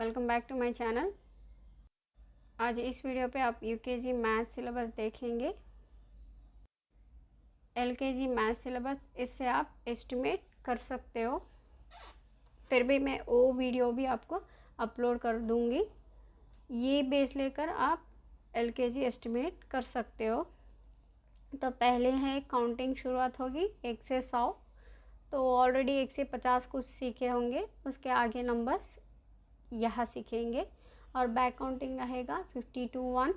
Welcome back to my channel. आज इस video पे आप यूकेजी मैथ सिलेबस देखेंगे। एलकेजी मैथ सिलेबस, इससे आप एस्टिमेट कर सकते हो। फिर भी मैं वो वीडियो भी आपको अपलोड कर दूंगी। ये बेस लेकर आप एलकेजी एस्टिमेट कर सकते हो। तो पहले है काउंटिंग, शुरुआत होगी 1 से 100। तो ऑलरेडी 1 से 50 कुछ सीखे होंगे, उसके आगे नंबर्स यहाँ सीखेंगे। और बैक काउंटिंग रहेगा 50 to 1।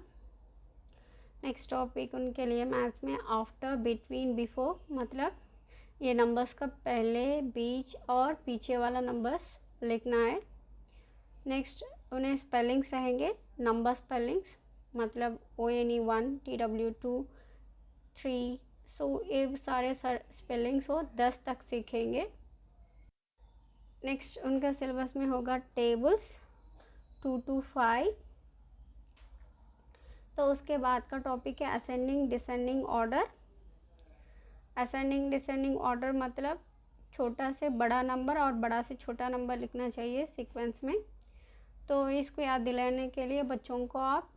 नेक्स्ट टॉपिक उनके लिए मैथ्स में आफ्टर, बिटवीन, बिफोर, मतलब ये नंबर्स का पहले, बीच और पीछे वाला नंबर्स लिखना है। नेक्स्ट उन्हें स्पेलिंग्स रहेंगे, नंबर स्पेलिंग्स, मतलब ONE1, TW2, 3। सो ये सारे स्पेलिंग्स हो 10 तक सीखेंगे। नेक्स्ट उनका सिलेबस में होगा टेबल्स 2 to 5। तो उसके बाद का टॉपिक है ascending descending order. Ascending descending order मतलब छोटा से बड़ा नंबर और बड़ा से छोटा नंबर लिखना चाहिए सीक्वेंस में। तो इसको याद दिलाने के लिए बच्चों को आप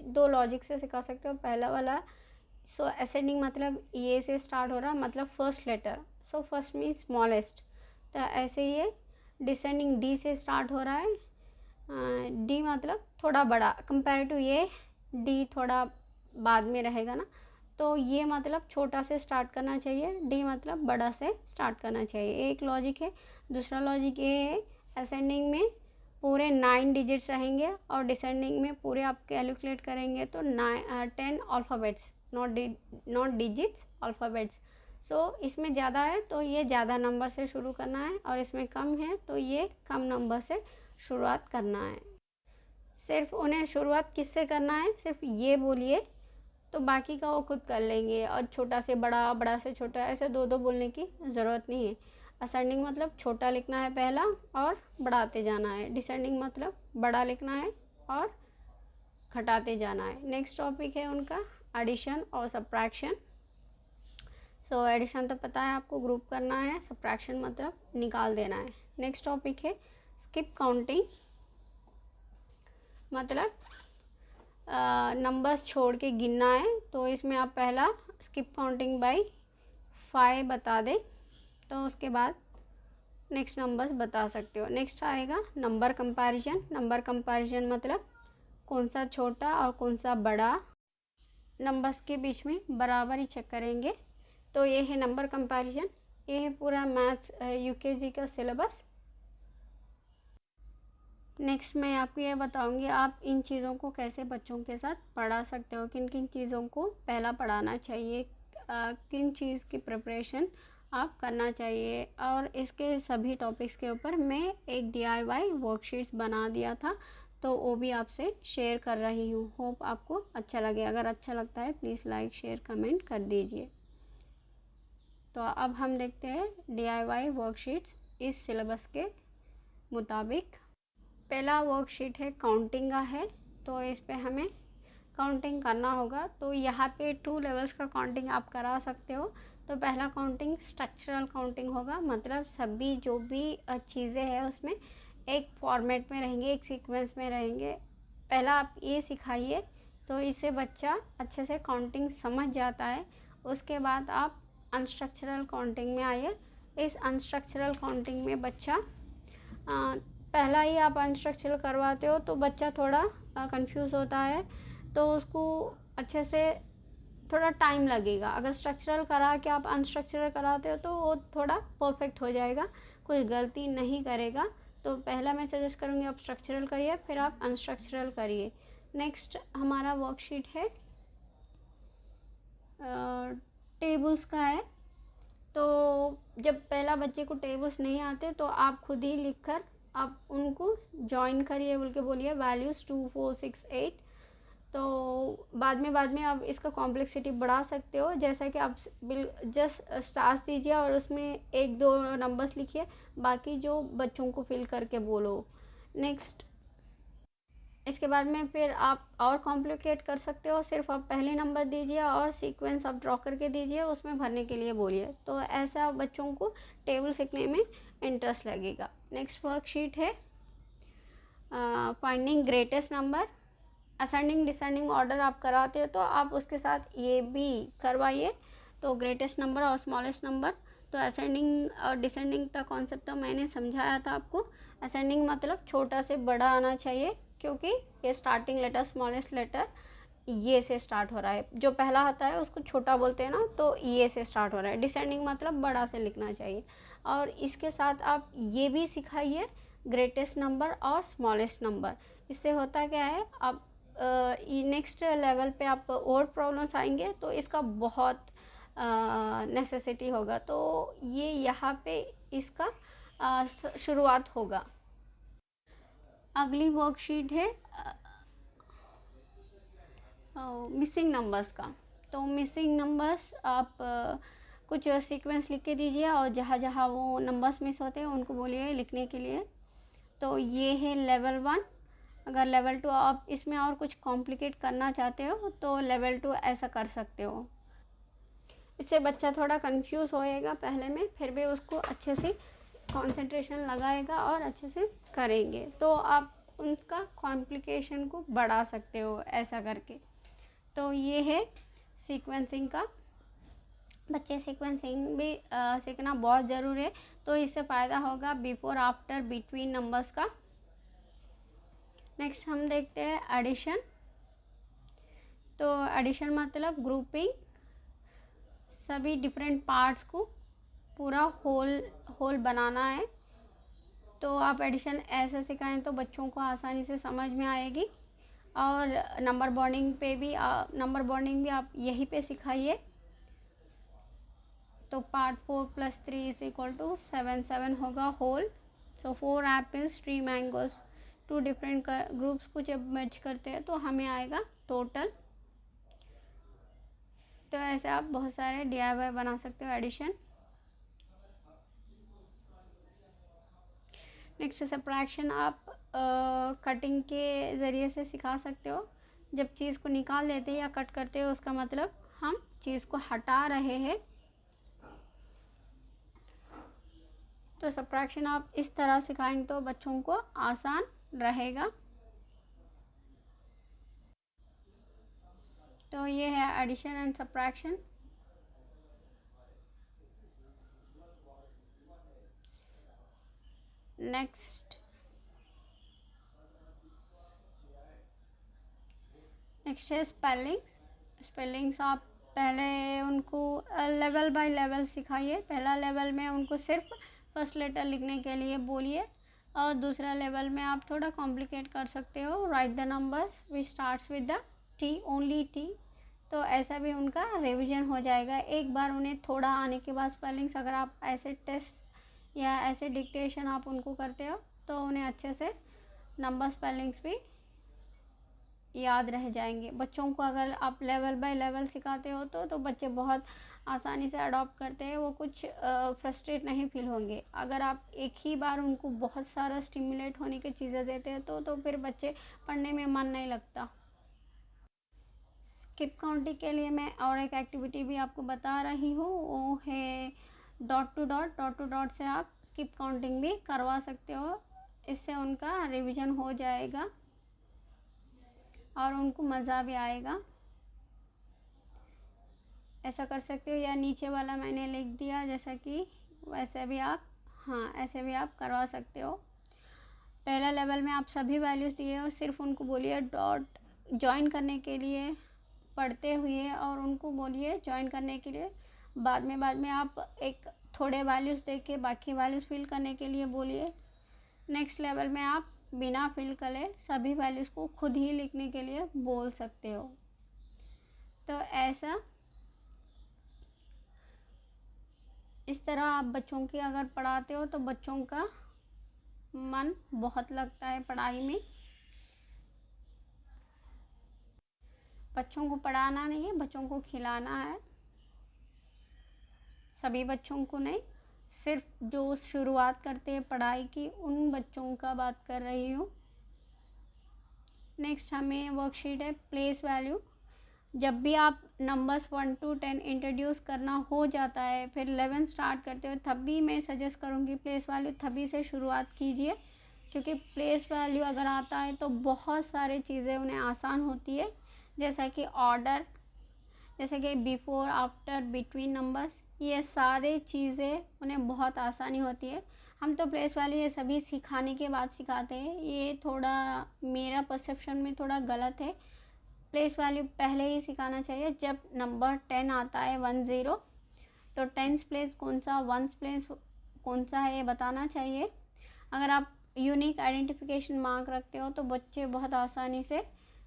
2 लॉजिक से सिखा सकते हो। पहला वाला, सो असेंडिंग मतलब ये से स्टार्ट हो रहा, मतलब first letter, so first mean smallest. तो ऐसे ये डिसेंडिंग डी से स्टार्ट हो रहा है, डी मतलब थोड़ा बड़ा, कंपेरेटिव ये डी थोड़ा बाद में रहेगा ना, तो ये मतलब छोटा से स्टार्ट करना चाहिए, डी मतलब बड़ा से स्टार्ट करना चाहिए। एक लॉजिक है। दूसरा लॉजिक ये है, असेंडिंग में पूरे 9 डिजिट्स रहेंगे और डिसेंडिंग में पूरे आप कैलकुलेट करेंगे तो 10 अल्फ़ाबेट्स, नॉट डिजिट्स, अल्फ़ाबेट्स। सो इसमें ज़्यादा है तो ये ज़्यादा नंबर से शुरू करना है, और इसमें कम है तो ये कम नंबर से शुरुआत करना है। सिर्फ उन्हें शुरुआत किससे करना है, सिर्फ ये बोलिए तो बाकी का वो खुद कर लेंगे। और छोटा से बड़ा, बड़ा से छोटा, ऐसे 2-2 बोलने की ज़रूरत नहीं है। असेंडिंग मतलब छोटा लिखना है पहला और बढ़ाते जाना है। डिसेंडिंग मतलब बड़ा लिखना है और घटाते जाना है। नेक्स्ट टॉपिक है उनका एडिशन और सब्ट्रैक्शन। सो एडिशन तो पता है आपको, ग्रुप करना है। सब्ट्रैक्शन मतलब निकाल देना है। नेक्स्ट टॉपिक है स्किप काउंटिंग, मतलब नंबर्स छोड़ के गिनना है। तो इसमें आप पहला स्किप काउंटिंग बाय 5 बता दें तो उसके बाद नेक्स्ट नंबर्स बता सकते हो। नेक्स्ट आएगा नंबर कंपैरिजन। नंबर कंपैरिजन मतलब कौन सा छोटा और कौन सा बड़ा, नंबर्स के बीच में बराबर ही चेक करेंगे। तो ये है नंबर कंपैरिजन। ये है पूरा मैथ्स यूकेजी का सिलेबस। नेक्स्ट मैं आपको ये बताऊंगी आप इन चीज़ों को कैसे बच्चों के साथ पढ़ा सकते हो, किन किन चीज़ों को पहला पढ़ाना चाहिए, किन चीज़ की प्रिपरेशन आप करना चाहिए। और इसके सभी टॉपिक्स के ऊपर मैं एक DIY वर्कशीट्स बना दिया था, तो वो भी आपसे शेयर कर रही हूँ। होप आपको अच्छा लगे। अगर अच्छा लगता है प्लीज़ लाइक, शेयर, कमेंट कर दीजिए। तो अब हम देखते हैं DIY वर्कशीट्स इस सिलेबस के मुताबिक। पहला वर्कशीट है काउंटिंग का है, तो इस पे हमें काउंटिंग करना होगा। तो यहाँ पे 2 लेवल्स का काउंटिंग आप करा सकते हो। तो पहला काउंटिंग स्ट्रक्चरल काउंटिंग होगा, मतलब सभी जो भी चीज़ें हैं उसमें एक फॉर्मेट में रहेंगे, एक सीक्वेंस में रहेंगे। पहला आप ये सिखाइए तो इससे बच्चा अच्छे से काउंटिंग समझ जाता है। उसके बाद आप अनस्ट्रक्चरल काउंटिंग में आइए। इस अनस्ट्रक्चरल काउंटिंग में बच्चा पहला ही आप अनस्ट्रक्चरल करवाते हो तो बच्चा थोड़ा कंफ्यूज होता है, तो उसको अच्छे से थोड़ा टाइम लगेगा। अगर स्ट्रक्चरल करा के आप अनस्ट्रक्चरल कराते हो तो वो थोड़ा परफेक्ट हो जाएगा, कोई गलती नहीं करेगा। तो पहला मैं सजेस्ट करूँगी आप स्ट्रक्चरल करिए, फिर आप अनस्ट्रक्चरल करिए। नेक्स्ट हमारा वर्कशीट है टेबल्स का है। तो जब पहला बच्चे को टेबल्स नहीं आते तो आप खुद ही लिखकर आप उनको ज्वाइन करिए, बोल के बोलिए वैल्यूज़ 2, 4, 6, 8। तो बाद में आप इसका कॉम्प्लेक्सिटी बढ़ा सकते हो, जैसा कि आप जस्ट स्टार्स दीजिए और उसमें 1-2 नंबर्स लिखिए, बाकी जो बच्चों को फिल करके बोलो। नेक्स्ट इसके बाद में फिर आप और कॉम्प्लिकेट कर सकते हो। सिर्फ आप पहले नंबर दीजिए और सीक्वेंस आप ड्रॉ करके दीजिए, उसमें भरने के लिए बोलिए। तो ऐसा बच्चों को टेबल सीखने में इंटरेस्ट लगेगा। नेक्स्ट वर्कशीट है finding greatest number. Ascending descending order आप कराते हो तो आप उसके साथ ये भी करवाइए, तो ग्रेटेस्ट नंबर और स्मॉलेस्ट नंबर। तो असेंडिंग और डिसेंडिंग का कॉन्सेप्ट तो मैंने समझाया था आपको। असेंडिंग मतलब छोटा से बड़ा आना चाहिए, क्योंकि ये स्टार्टिंग लेटर स्मॉलेस्ट लेटर ये से स्टार्ट हो रहा है, जो पहला आता है उसको छोटा बोलते हैं ना, तो ये से स्टार्ट हो रहा है। डिसेंडिंग मतलब बड़ा से लिखना चाहिए। और इसके साथ आप ये भी सिखाइए ग्रेटेस्ट नंबर और स्मॉलेस्ट नंबर। इससे होता क्या है, आप नेक्स्ट लेवल पे आप और प्रॉब्लम्स आएंगे तो इसका बहुत नेसेसिटी होगा। तो ये यहाँ पे इसका शुरुआत होगा। अगली वर्कशीट है मिसिंग नंबर्स का। तो मिसिंग नंबर्स आप कुछ सीक्वेंस लिख के दीजिए, और जहाँ जहाँ वो नंबर्स मिस होते हैं उनको बोलिए लिखने के लिए। तो ये है लेवल 1। अगर लेवल 2 आप इसमें और कुछ कॉम्प्लिकेट करना चाहते हो तो लेवल 2 ऐसा कर सकते हो। इससे बच्चा थोड़ा कंफ्यूज होएगा पहले में, फिर भी उसको अच्छे से कंसंट्रेशन लगाएगा और अच्छे से करेंगे। तो आप उनका कॉम्प्लिकेशन को बढ़ा सकते हो ऐसा करके। तो ये है सीक्वेंसिंग का। बच्चे सीक्वेंसिंग भी सीखना बहुत ज़रूरी है, तो इससे फ़ायदा होगा बिफोर आफ्टर बिटवीन नंबर्स का। नेक्स्ट हम देखते हैं एडिशन। तो एडिशन मतलब ग्रुपिंग, सभी डिफरेंट पार्ट्स को पूरा होल बनाना है। तो आप एडिशन ऐसे सिखाएं तो बच्चों को आसानी से समझ में आएगी। और नंबर बॉन्डिंग भी आप यहीं पे सिखाइए। तो पार्ट 4 + 3 = 7 7 होगा होल। सो 4 एप्पल्स 3 मैंगोज, 2 डिफरेंट ग्रुप्स को जब मर्ज करते हैं तो हमें आएगा टोटल। तो ऐसे आप बहुत सारे DIY बना सकते हो एडिशन। नेक्स्ट सब्ट्रैक्शन आप कटिंग के ज़रिए से सिखा सकते हो। जब चीज़ को निकाल लेते हैं या कट करते हो उसका मतलब हम चीज़ को हटा रहे हैं। तो सब्ट्रैक्शन आप इस तरह सिखाएंगे तो बच्चों को आसान रहेगा। तो ये है एडिशन एंड सब्ट्रैक्शन। नेक्स्ट है स्पेलिंग्स आप पहले उनको लेवल बाय लेवल सिखाइए। पहला लेवल में उनको सिर्फ फर्स्ट लेटर लिखने के लिए बोलिए, और दूसरा लेवल में आप थोड़ा कॉम्प्लिकेट कर सकते हो। Right the numbers which starts with the T, only T। तो ऐसा भी उनका रिवीजन हो जाएगा। एक बार उन्हें थोड़ा आने के बाद स्पेलिंग्स अगर आप ऐसे टेस्ट या ऐसे डिक्टेशन आप उनको करते हो तो उन्हें अच्छे से नंबर स्पेलिंग्स भी याद रह जाएंगे। बच्चों को अगर आप लेवल बाय लेवल सिखाते हो तो बच्चे बहुत आसानी से अडॉप्ट करते हैं, वो कुछ फ्रस्ट्रेट नहीं फील होंगे। अगर आप एक ही बार उनको बहुत सारा स्टिमुलेट होने की चीज़ें देते हैं तो फिर बच्चे पढ़ने में मन नहीं लगता। स्किप काउंटिंग के लिए मैं और एक एक्टिविटी भी आपको बता रही हूँ, वो है डॉट टू डॉट से आप स्किप काउंटिंग भी करवा सकते हो। इससे उनका रिवीजन हो जाएगा और उनको मज़ा भी आएगा। ऐसा कर सकते हो, या नीचे वाला मैंने लिख दिया जैसा कि वैसे भी आप ऐसे भी आप करवा सकते हो। पहला लेवल में आप सभी वैल्यूज़ दिए हो, सिर्फ उनको बोलिए डॉट ज्वाइन करने के लिए पढ़ते हुए, और उनको बोलिए ज्वाइन करने के लिए। बाद में आप एक थोड़े वैल्यूज़ दे के बाकी वैल्यूज़ फिल करने के लिए बोलिए। नेक्स्ट लेवल में आप बिना फिल करे सभी वैल्यूज़ को खुद ही लिखने के लिए बोल सकते हो। तो ऐसा इस तरह आप बच्चों की अगर पढ़ाते हो तो बच्चों का मन बहुत लगता है पढ़ाई में। बच्चों को पढ़ाना नहीं है, बच्चों को खिलाना है। सभी बच्चों को नहीं, सिर्फ जो शुरुआत करते हैं पढ़ाई की उन बच्चों का बात कर रही हूँ। नेक्स्ट हमें वर्कशीट है प्लेस वैल्यू। जब भी आप नंबर्स 1 to 10 इंट्रोड्यूस करना हो जाता है, फिर 11 स्टार्ट करते हो, तब भी मैं सजेस्ट करूँगी प्लेस वैल्यू तभी से शुरुआत कीजिए। क्योंकि प्लेस वैल्यू अगर आता है तो बहुत सारी चीज़ें उन्हें आसान होती है, जैसा कि ऑर्डर, जैसे कि बिफोर, आफ्टर, बिटवीन नंबर्स, ये सारी चीज़ें उन्हें बहुत आसानी होती है। हम तो प्लेस वैल्यू ये सभी सिखाने के बाद सिखाते हैं, ये थोड़ा मेरा परसेप्शन में थोड़ा गलत है। प्लेस वैल्यू पहले ही सिखाना चाहिए। जब नंबर 10 आता है 10, तो 10th प्लेस कौन सा, 1st प्लेस कौन सा है, ये बताना चाहिए। अगर आप यूनिक आइडेंटिफिकेशन मार्क रखते हो तो बच्चे बहुत आसानी से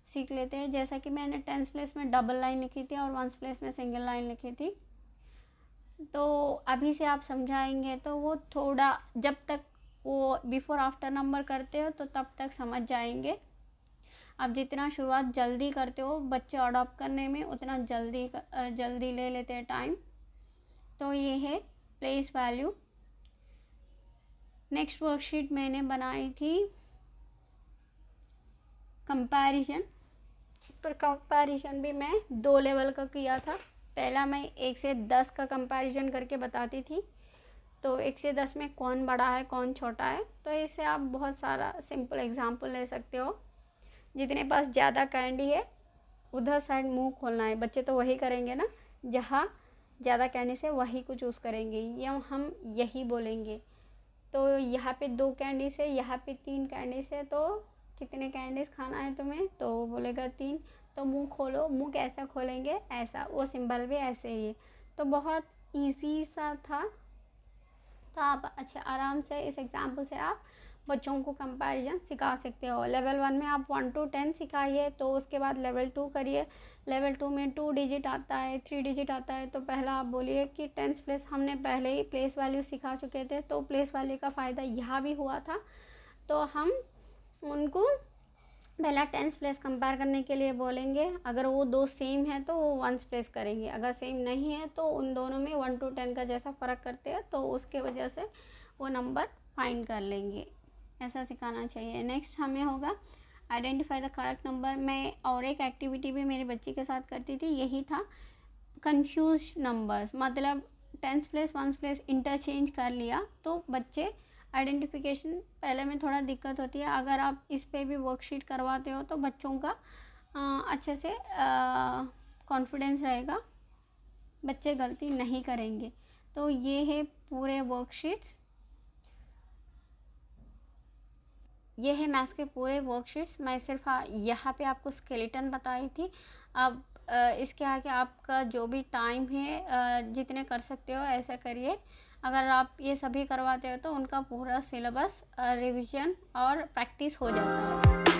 सीख लेते हैं। जैसा कि मैंने 10th प्लेस में डबल लाइन लिखी थी और 1st प्लेस में सिंगल लाइन लिखी थी, तो अभी से आप समझाएंगे तो वो थोड़ा, जब तक वो बिफोर आफ्टर नंबर करते हो तो तब तक समझ जाएंगे। आप जितना शुरुआत जल्दी करते हो बच्चे अडॉप्ट करने में, उतना जल्दी ले लेते हैं टाइम। तो ये है प्लेस वैल्यू। नेक्स्ट वर्कशीट मैंने बनाई थी कंपैरिजन, पर कंपैरिजन भी मैं 2 लेवल का किया था। पहला मैं 1 से 10 का कंपैरिजन करके बताती थी, तो 1 से 10 में कौन बड़ा है कौन छोटा है। तो इससे आप बहुत सारा सिंपल एग्जांपल ले सकते हो। जितने पास ज़्यादा कैंडी है उधर साइड मुंह खोलना है, बच्चे तो वही करेंगे ना, जहाँ ज़्यादा कैंडी से वही को चूज़ करेंगे, या हम यही बोलेंगे। तो यहाँ पे 2 कैंडी से, यहाँ पे 3 कैंडी से, तो कितने कैंडीज खाना है तुम्हें, तो वो बोलेगा 3। तो मुंह खोलो, मुंह कैसा खोलेंगे, ऐसा, वो सिंबल भी ऐसे ही है। तो बहुत इजी सा था। तो आप अच्छे आराम से इस एग्जाम्पल से आप बच्चों को कंपैरिजन सिखा सकते हो। लेवल 1 में आप 1 to 10 सिखाइए, तो उसके बाद लेवल 2 करिए। लेवल 2 में 2 डिजिट आता है, 3 डिजिट आता है, तो पहला आप बोलिए कि 10th प्लेस हमने पहले ही प्लेस वैल्यू सिखा चुके थे, तो प्लेस वैल्यू का फ़ायदा यहाँ भी हुआ था। तो हम उनको पहला 10th प्लेस कंपेयर करने के लिए बोलेंगे। अगर वो 2 सेम है तो वो 1st प्लेस करेंगे, अगर सेम नहीं है तो उन दोनों में 1 to 10 का जैसा फ़र्क करते हैं, तो उसके वजह से वो नंबर फाइंड कर लेंगे। ऐसा सिखाना चाहिए। नेक्स्ट हमें होगा आइडेंटिफाई द करेक्ट नंबर। मैं और एक एक्टिविटी भी मेरे बच्ची के साथ करती थी, यही था कंफ्यूज नंबर्स। मतलब 10th place 1st place interchange कर लिया तो बच्चे आइडेंटिफिकेशन पहले में थोड़ा दिक्कत होती है। अगर आप इस पे भी वर्कशीट करवाते हो तो बच्चों का अच्छे से कॉन्फिडेंस रहेगा, बच्चे गलती नहीं करेंगे। तो ये है पूरे वर्कशीट्स, ये है मैथ्स के पूरे वर्कशीट्स। मैं सिर्फ यहाँ पे आपको स्केलेटन बताई थी। अब इसके आगे आपका जो भी टाइम है जितने कर सकते हो ऐसा करिए। अगर आप ये सभी करवाते हो तो उनका पूरा सिलेबस रिवीजन और प्रैक्टिस हो जाता है।